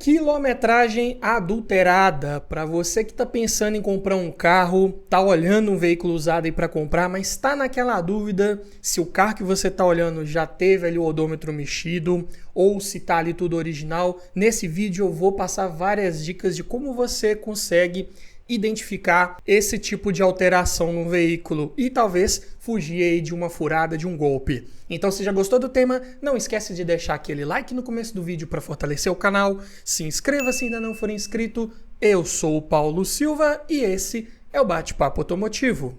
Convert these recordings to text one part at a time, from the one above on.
Quilometragem adulterada. Para você que está pensando em comprar um carro, está olhando um veículo usado aí para comprar, mas está naquela dúvida se o carro que você está olhando já teve ali o odômetro mexido ou se está ali tudo original. Nesse vídeo eu vou passar várias dicas de como você consegue identificar esse tipo de alteração no veículo e talvez fugir aí de uma furada, de um golpe. Então, se já gostou do tema, não esquece de deixar aquele like no começo do vídeo para fortalecer o canal, se inscreva se ainda não for inscrito. Eu sou o Paulo Silva e esse é o Bate-Papo Automotivo.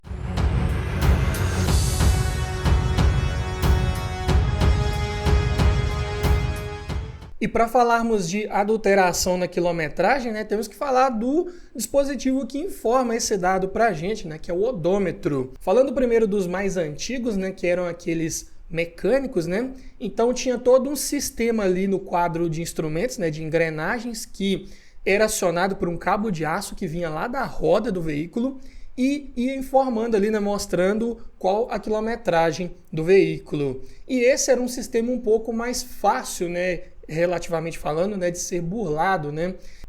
E para falarmos de adulteração na quilometragem, temos que falar do dispositivo que informa esse dado para a gente, que é o odômetro. Falando primeiro dos mais antigos, que eram aqueles mecânicos, então tinha todo um sistema ali no quadro de instrumentos, de engrenagens, que era acionado por um cabo de aço que vinha lá da roda do veículo e ia informando ali, mostrando qual a quilometragem do veículo. E esse era um sistema um pouco mais fácil, relativamente falando, de ser burlado,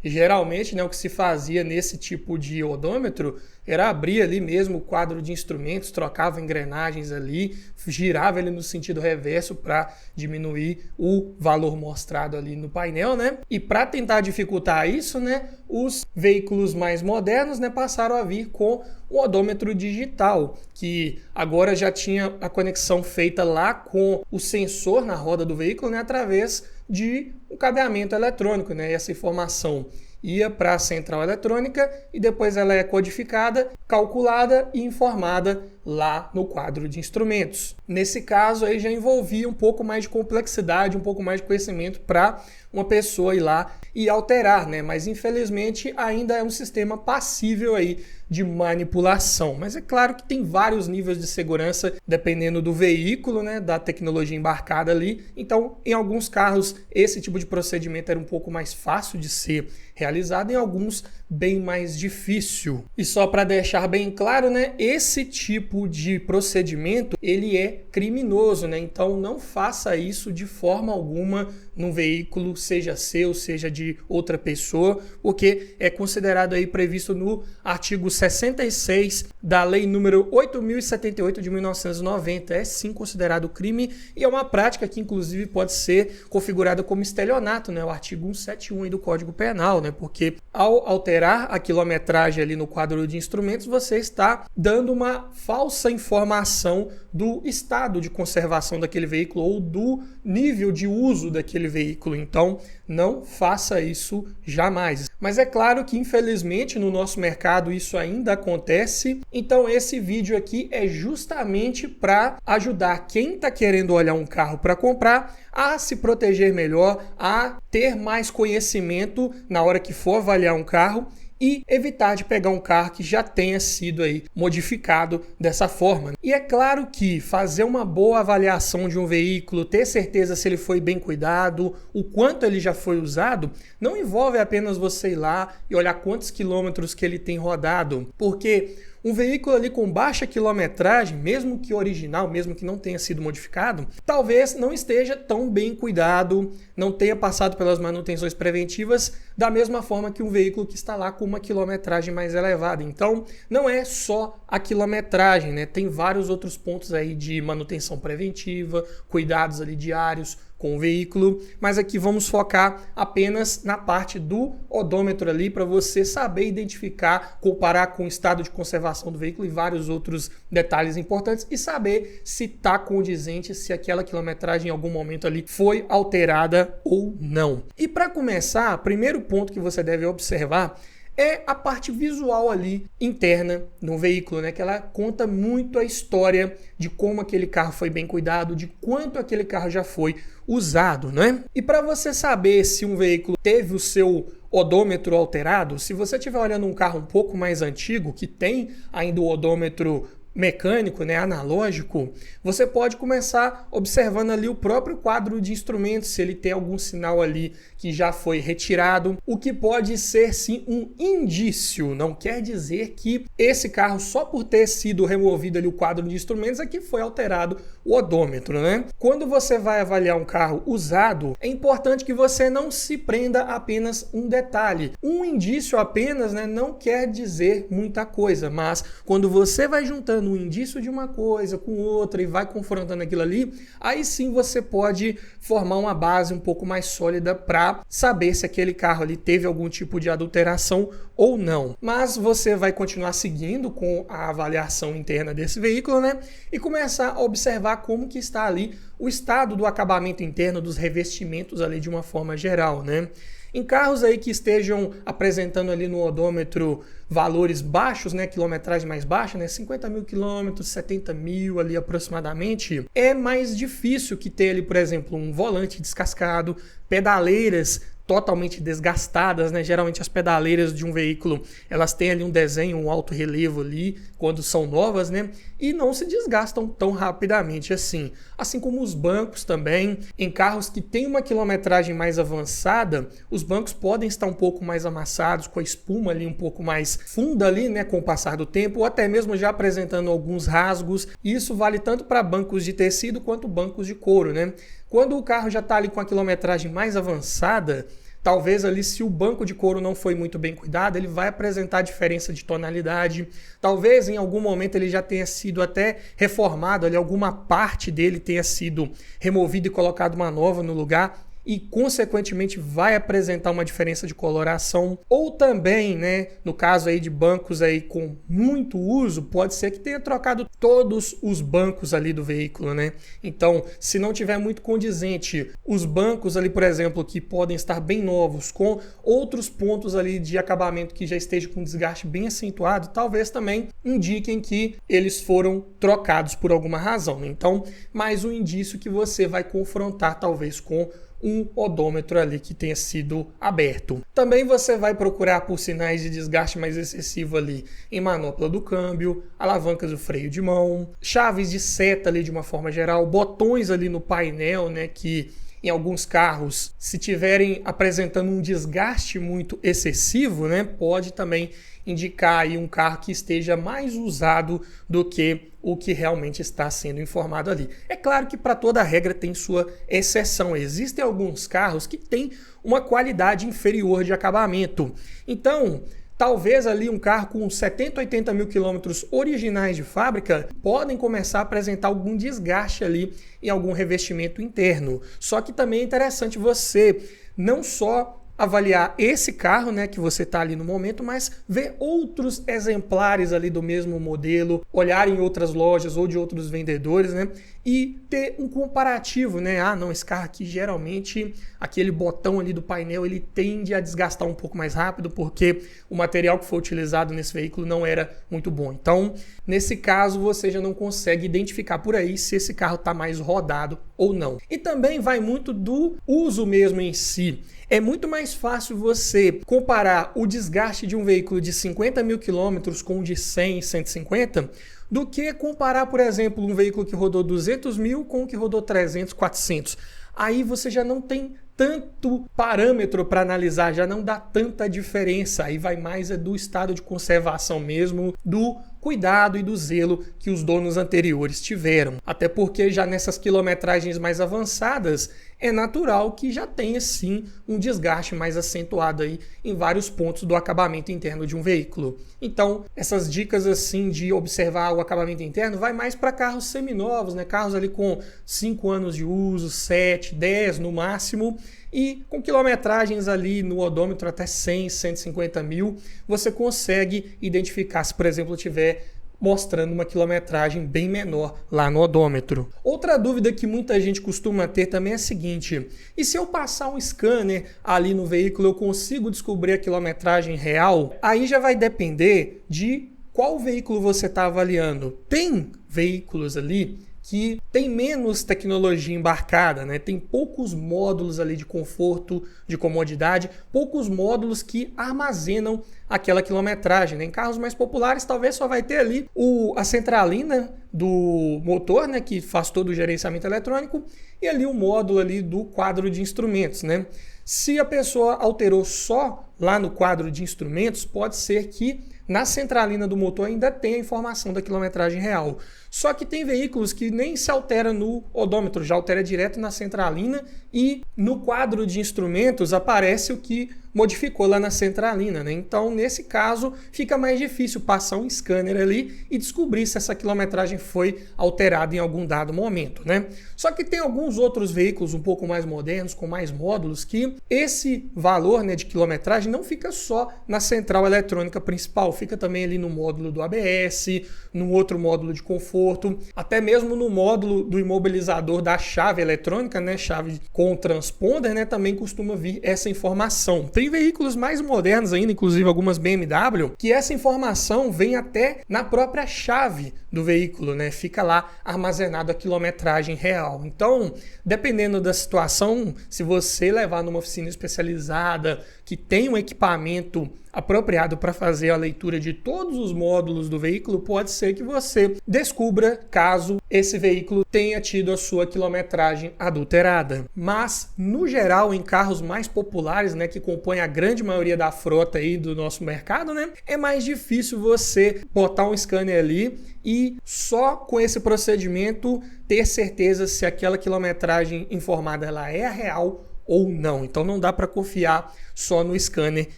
Geralmente, o que se fazia nesse tipo de odômetro era abrir ali mesmo o quadro de instrumentos, trocava engrenagens ali, girava ele no sentido reverso para diminuir o valor mostrado ali no painel, E para tentar dificultar isso, os veículos mais modernos, passaram a vir com o odômetro digital, que agora já tinha a conexão feita lá com o sensor na roda do veículo, através de um cabeamento eletrônico, E essa informação ia para a central eletrônica e depois ela é codificada, calculada e informada lá no quadro de instrumentos. Nesse caso aí já envolvia um pouco mais de complexidade, um pouco mais de conhecimento para uma pessoa ir lá e alterar, Mas infelizmente ainda é um sistema passível aí de manipulação. Mas é claro que tem vários níveis de segurança dependendo do veículo, da tecnologia embarcada ali. Então, em alguns carros, esse tipo de procedimento era um pouco mais fácil de ser realizado, em alguns bem mais difícil. E só para deixar bem claro, esse tipo de procedimento, ele é criminoso, Então não faça isso de forma alguma num veículo, seja seu, seja de outra pessoa, porque é considerado aí previsto no artigo 66 da Lei número 8.078 de 1990. É sim considerado crime e é uma prática que inclusive pode ser configurada como estelionato, o artigo 171 aí do Código Penal, Porque ao alterar a quilometragem ali no quadro de instrumentos, você está dando uma falsa informação do estado de conservação daquele veículo ou do nível de uso daquele veículo. Então, não faça isso jamais. Mas é claro que, infelizmente, no nosso mercado isso ainda acontece. Então, esse vídeo aqui é justamente para ajudar quem está querendo olhar um carro para comprar a se proteger melhor, a ter mais conhecimento na hora que for avaliar um carro e evitar de pegar um carro que já tenha sido aí modificado dessa forma. E é claro que fazer uma boa avaliação de um veículo, ter certeza se ele foi bem cuidado, o quanto ele já foi usado, não envolve apenas você ir lá e olhar quantos quilômetros que ele tem rodado, porque um veículo ali com baixa quilometragem, mesmo que original, mesmo que não tenha sido modificado, talvez não esteja tão bem cuidado, não tenha passado pelas manutenções preventivas da mesma forma que um veículo que está lá com uma quilometragem mais elevada. Então, não é só a quilometragem, Tem vários outros pontos aí de manutenção preventiva, cuidados ali diários com o veículo, mas aqui vamos focar apenas na parte do odômetro ali para você saber identificar, comparar com o estado de conservação do veículo e vários outros detalhes importantes e saber se está condizente, se aquela quilometragem em algum momento ali foi alterada ou não. E para começar, o primeiro ponto que você deve observar é a parte visual ali interna no veículo, que ela conta muito a história de como aquele carro foi bem cuidado, de quanto aquele carro já foi usado, E para você saber se um veículo teve o seu odômetro alterado, se você estiver olhando um carro um pouco mais antigo, que tem ainda o odômetro mecânico, analógico, você pode começar observando ali o próprio quadro de instrumentos, se ele tem algum sinal ali que já foi retirado, o que pode ser sim um indício, não quer dizer que esse carro, só por ter sido removido ali o quadro de instrumentos, é que foi alterado o odômetro, né? Quando você vai avaliar um carro usado, é importante que você não se prenda a apenas um detalhe. Um indício apenas, né, não quer dizer muita coisa, mas quando você vai juntando um indício de uma coisa com outra e vai confrontando aquilo ali, aí sim você pode formar uma base um pouco mais sólida para saber se aquele carro ali teve algum tipo de adulteração ou não. Mas você vai continuar seguindo com a avaliação interna desse veículo, né? E começar a observar como que está ali o estado do acabamento interno, dos revestimentos ali de uma forma geral, né? Em carros aí que estejam apresentando ali no odômetro valores baixos, né, quilometragem mais baixa, né, 50 mil quilômetros, 70 mil ali aproximadamente, é mais difícil que ter ali, por exemplo, um volante descascado, pedaleiras totalmente desgastadas, né? Geralmente as pedaleiras de um veículo, elas têm ali um desenho, um alto relevo ali, quando são novas, né? E não se desgastam tão rapidamente assim. Assim como os bancos também, em carros que têm uma quilometragem mais avançada, os bancos podem estar um pouco mais amassados, com a espuma ali um pouco mais funda ali, né? Com o passar do tempo, ou até mesmo já apresentando alguns rasgos. Isso vale tanto para bancos de tecido quanto bancos de couro, né? Quando o carro já está ali com a quilometragem mais avançada, talvez ali, se o banco de couro não foi muito bem cuidado, ele vai apresentar diferença de tonalidade. Talvez em algum momento ele já tenha sido até reformado, ali, alguma parte dele tenha sido removida e colocado uma nova no lugar, e consequentemente vai apresentar uma diferença de coloração. Ou também, né, no caso aí de bancos aí com muito uso, pode ser que tenha trocado todos os bancos ali do veículo, né? Então, se não tiver muito condizente, os bancos ali, por exemplo, que podem estar bem novos, com outros pontos ali de acabamento que já esteja com desgaste bem acentuado, talvez também indiquem que eles foram trocados por alguma razão, né? Então, mais um indício que você vai confrontar talvez com um odômetro ali que tenha sido aberto. Também você vai procurar por sinais de desgaste mais excessivo ali em manopla do câmbio, alavancas do freio de mão, chaves de seta ali de uma forma geral, botões ali no painel, né, que em alguns carros, se tiverem apresentando um desgaste muito excessivo, né, pode também indicar aí um carro que esteja mais usado do que o que realmente está sendo informado ali. É claro que para toda regra tem sua exceção. Existem alguns carros que têm uma qualidade inferior de acabamento. Então, talvez ali um carro com 70, 80 mil quilômetros originais de fábrica podem começar a apresentar algum desgaste ali em algum revestimento interno. Só que também é interessante você não só avaliar esse carro, né, que você está ali no momento, mas ver outros exemplares ali do mesmo modelo, olhar em outras lojas ou de outros vendedores, né, e ter um comparativo, né? Ah, não, esse carro aqui geralmente, aquele botão ali do painel, ele tende a desgastar um pouco mais rápido porque o material que foi utilizado nesse veículo não era muito bom. Então, nesse caso, você já não consegue identificar por aí se esse carro está mais rodado ou não. E também vai muito do uso mesmo em si. É muito mais fácil você comparar o desgaste de um veículo de 50 mil quilômetros com o de 100, 150, do que comparar, por exemplo, um veículo que rodou 200 mil com o que rodou 300, 400. Aí você já não tem tanto parâmetro para analisar, já não dá tanta diferença. Aí vai mais do estado de conservação mesmo, do cuidado e do zelo que os donos anteriores tiveram. Até porque já nessas quilometragens mais avançadas, é natural que já tenha sim um desgaste mais acentuado aí em vários pontos do acabamento interno de um veículo. Então, essas dicas assim de observar o acabamento interno vai mais para carros seminovos, né? Carros ali com 5 anos de uso, 7, 10 no máximo, e com quilometragens ali no odômetro até 100, 150 mil, você consegue identificar se, por exemplo, tiver mostrando uma quilometragem bem menor lá no odômetro. Outra dúvida que muita gente costuma ter também é a seguinte: e se eu passar um scanner ali no veículo, eu consigo descobrir a quilometragem real? Aí já vai depender de qual veículo você está avaliando. Tem veículos ali que tem menos tecnologia embarcada, né? Tem poucos módulos ali de conforto, de comodidade, poucos módulos que armazenam aquela quilometragem, né? Em carros mais populares talvez só vai ter ali a centralina do motor, né, que faz todo o gerenciamento eletrônico, e ali o módulo ali do quadro de instrumentos, né? Se a pessoa alterou só lá no quadro de instrumentos, pode ser que na centralina do motor ainda tenha a informação da quilometragem real. Só que tem veículos que nem se altera no odômetro, já altera direto na centralina e no quadro de instrumentos aparece o que modificou lá na centralina, né? Então, nesse caso, fica mais difícil passar um scanner ali e descobrir se essa quilometragem foi alterada em algum dado momento, né? Só que tem alguns outros veículos um pouco mais modernos, com mais módulos, que esse valor, né, de quilometragem não fica só na central eletrônica principal, fica também ali no módulo do ABS, no outro módulo de conforto, até mesmo no módulo do imobilizador da chave eletrônica, né, chave com transponder, né, também costuma vir essa informação. Tem veículos mais modernos ainda, inclusive algumas BMW, que essa informação vem até na própria chave do veículo, né? Fica lá armazenado a quilometragem real. Então, dependendo da situação, se você levar numa oficina especializada que tem um equipamento apropriado para fazer a leitura de todos os módulos do veículo, pode ser que você descubra caso esse veículo tenha tido a sua quilometragem adulterada. Mas, no geral, em carros mais populares, né, que compõem a grande maioria da frota aí do nosso mercado, né, é mais difícil você botar um scanner ali e só com esse procedimento ter certeza se aquela quilometragem informada ela é a real ou não. Então não dá para confiar só no scanner,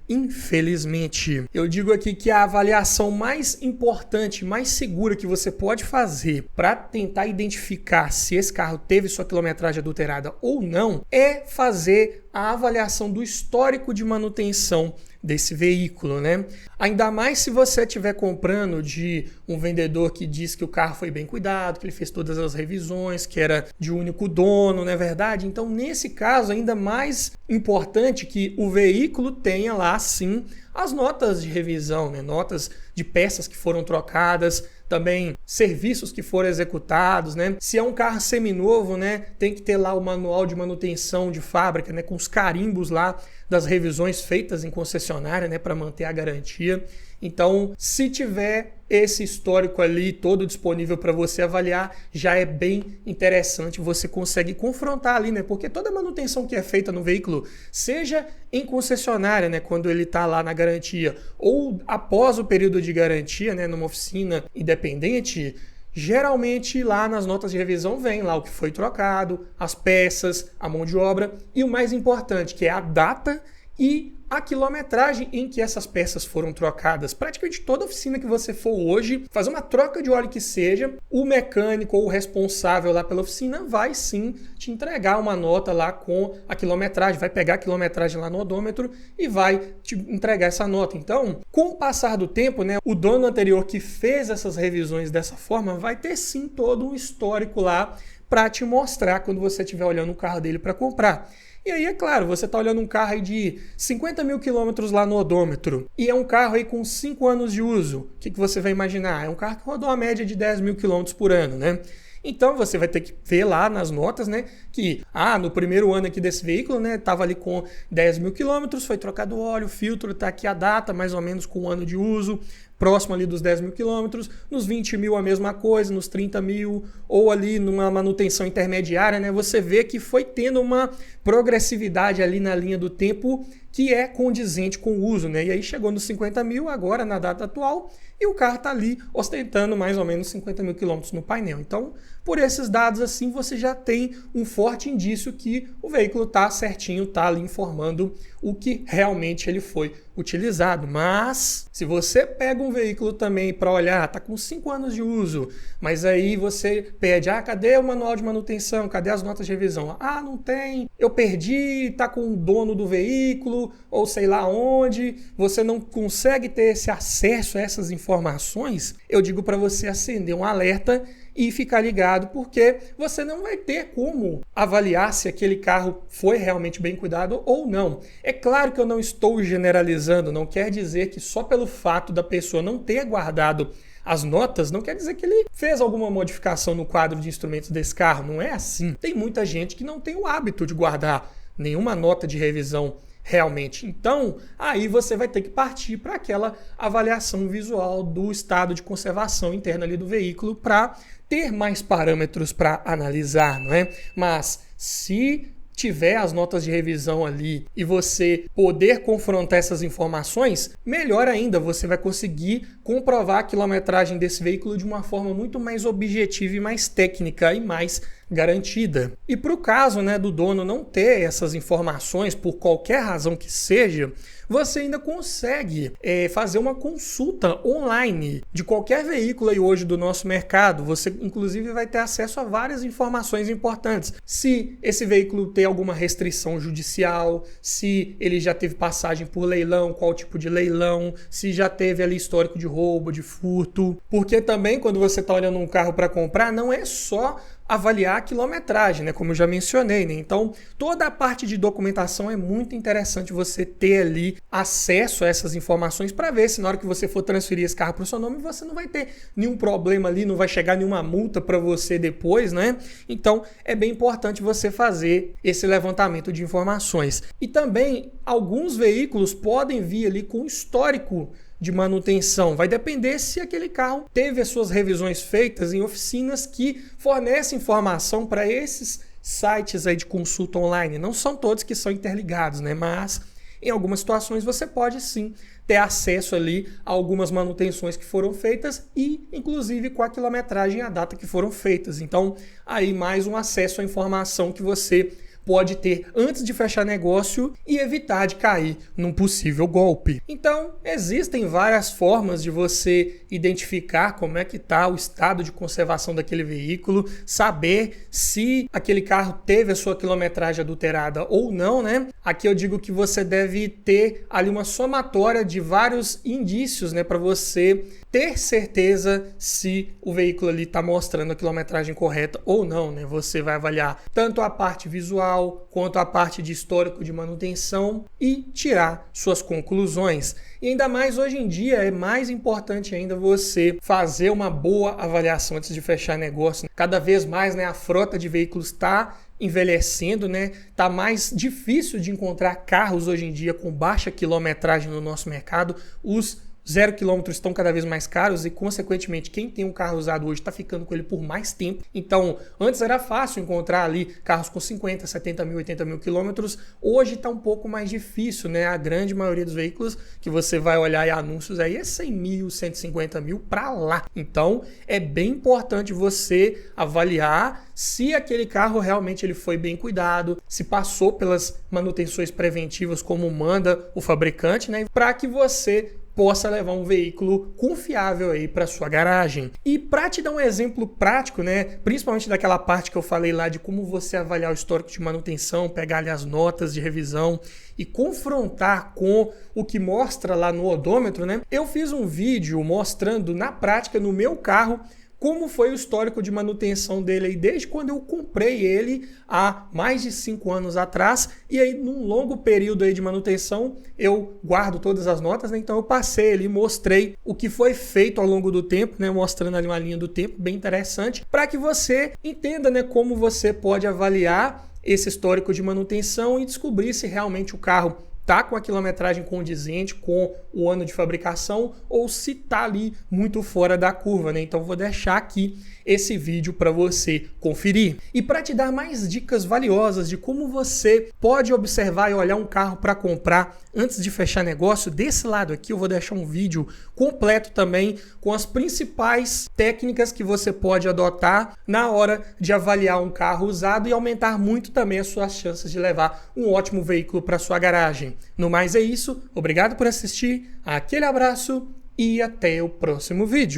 infelizmente. Eu digo aqui que a avaliação mais importante, mais segura que você pode fazer para tentar identificar se esse carro teve sua quilometragem adulterada ou não é fazer a avaliação do histórico de manutenção desse veículo, né? Ainda mais se você estiver comprando de um vendedor que diz que o carro foi bem cuidado, que ele fez todas as revisões, que era de um único dono, não é verdade? Então, nesse caso, ainda mais importante que o veículo tenha lá, sim, as notas de revisão, né? Notas de peças que foram trocadas, também serviços que foram executados, né? Se é um carro seminovo, né, tem que ter lá o manual de manutenção de fábrica, né, com os carimbos lá das revisões feitas em concessionária, né, para manter a garantia. Então, se tiver esse histórico ali todo disponível para você avaliar, já é bem interessante, você consegue confrontar ali, né? Porque toda manutenção que é feita no veículo, seja em concessionária, né, quando ele está lá na garantia, ou após o período de garantia, né, numa oficina independente, geralmente lá nas notas de revisão vem lá o que foi trocado, as peças, a mão de obra e o mais importante, que é a data e a quilometragem em que essas peças foram trocadas. Praticamente toda oficina que você for hoje, fazer uma troca de óleo que seja, o mecânico ou o responsável lá pela oficina vai sim te entregar uma nota lá com a quilometragem, vai pegar a quilometragem lá no odômetro e vai te entregar essa nota. Então, com o passar do tempo, né, o dono anterior que fez essas revisões dessa forma vai ter sim todo um histórico lá para te mostrar quando você estiver olhando o carro dele para comprar. E aí, é claro, você está olhando um carro aí de 50 mil quilômetros lá no odômetro e é um carro aí com 5 anos de uso. O que você vai imaginar? É um carro que rodou uma média de 10 mil quilômetros por ano, né? Então você vai ter que ver lá nas notas, né, que no primeiro ano aqui desse veículo, né, estava ali com 10 mil quilômetros, foi trocado o óleo, o filtro, está aqui a data, mais ou menos com o ano de uso, próximo ali dos 10 mil quilômetros, nos 20 mil a mesma coisa, nos 30 mil, ou ali numa manutenção intermediária, né, você vê que foi tendo uma progressividade ali na linha do tempo que é condizente com o uso, né? E aí chegou nos 50 mil agora na data atual e o carro está ali ostentando mais ou menos 50 mil quilômetros no painel. Então, por esses dados assim, você já tem um forte indício que o veículo está certinho, está ali informando o que realmente ele foi utilizado. Mas, se você pega um veículo também para olhar, está com 5 anos de uso, mas aí você pede, cadê o manual de manutenção? Cadê as notas de revisão? Não tem, eu perdi, está com o dono do veículo, ou sei lá onde, você não consegue ter esse acesso a essas informações, eu digo para você acender um alerta e ficar ligado, porque você não vai ter como avaliar se aquele carro foi realmente bem cuidado ou não. É claro que eu não estou generalizando, não quer dizer que só pelo fato da pessoa não ter guardado as notas, não quer dizer que ele fez alguma modificação no quadro de instrumentos desse carro, não é assim. Tem muita gente que não tem o hábito de guardar nenhuma nota de revisão realmente. Então, aí você vai ter que partir para aquela avaliação visual do estado de conservação interna ali do veículo para ter mais parâmetros para analisar, não é? Mas se tiver as notas de revisão ali e você poder confrontar essas informações, melhor ainda, você vai conseguir comprovar a quilometragem desse veículo de uma forma muito mais objetiva e mais técnica e mais garantida. E para o caso, né, do dono não ter essas informações por qualquer razão que seja, você ainda consegue fazer uma consulta online de qualquer veículo aí hoje do nosso mercado. Você inclusive vai ter acesso a várias informações importantes. Se esse veículo tem alguma restrição judicial, se ele já teve passagem por leilão, qual tipo de leilão, se já teve ali histórico de roubo, de furto. Porque também quando você está olhando um carro para comprar, não é só avaliar a quilometragem, né? Como eu já mencionei, né? Então, toda a parte de documentação é muito interessante você ter ali acesso a essas informações para ver se na hora que você for transferir esse carro para o seu nome, você não vai ter nenhum problema ali, não vai chegar nenhuma multa para você depois, né? Então, é bem importante você fazer esse levantamento de informações. E também, alguns veículos podem vir ali com histórico de manutenção. Vai depender se aquele carro teve as suas revisões feitas em oficinas que fornecem informação para esses sites aí de consulta online. Não são todos que são interligados, né? Mas em algumas situações você pode sim ter acesso ali a algumas manutenções que foram feitas e inclusive com a quilometragem e a data que foram feitas. Então, aí mais um acesso à informação que você pode ter antes de fechar negócio e evitar de cair num possível golpe. Então, existem várias formas de você identificar como é que está o estado de conservação daquele veículo, saber se aquele carro teve a sua quilometragem adulterada ou não, né? Aqui eu digo que você deve ter ali uma somatória de vários indícios, né, para você ter certeza se o veículo ali está mostrando a quilometragem correta ou não, né? Você vai avaliar tanto a parte visual quanto a parte de histórico de manutenção e tirar suas conclusões. E ainda mais hoje em dia é mais importante ainda você fazer uma boa avaliação antes de fechar negócio. Cada vez mais, né, a frota de veículos está envelhecendo, né? Tá mais difícil de encontrar carros hoje em dia com baixa quilometragem no nosso mercado. Os 0 km estão cada vez mais caros e, consequentemente, quem tem um carro usado hoje está ficando com ele por mais tempo. Então, antes era fácil encontrar ali carros com 50, 70 mil, 80 mil quilômetros. Hoje está um pouco mais difícil, né? A grande maioria dos veículos que você vai olhar em anúncios aí é 100 mil, 150 mil para lá. Então, é bem importante você avaliar se aquele carro realmente ele foi bem cuidado, se passou pelas manutenções preventivas como manda o fabricante, né? Para que você possa levar um veículo confiável aí para sua garagem. E para te dar um exemplo prático, né, principalmente daquela parte que eu falei lá de como você avaliar o histórico de manutenção, pegar ali as notas de revisão e confrontar com o que mostra lá no odômetro, né? Eu fiz um vídeo mostrando na prática no meu carro como foi o histórico de manutenção dele aí desde quando eu comprei ele há mais de 5 anos atrás, e aí num longo período aí de manutenção eu guardo todas as notas, né? Então eu passei ali, mostrei o que foi feito ao longo do tempo, né? Mostrando ali uma linha do tempo bem interessante, para que você entenda, né, como você pode avaliar esse histórico de manutenção e descobrir se realmente o carro tá com a quilometragem condizente com o ano de fabricação ou se tá ali muito fora da curva, né? Então vou deixar aqui esse vídeo para você conferir. E para te dar mais dicas valiosas de como você pode observar e olhar um carro para comprar antes de fechar negócio, desse lado aqui eu vou deixar um vídeo completo também com as principais técnicas que você pode adotar na hora de avaliar um carro usado e aumentar muito também as suas chances de levar um ótimo veículo para sua garagem. No mais é isso, obrigado por assistir, aquele abraço e até o próximo vídeo.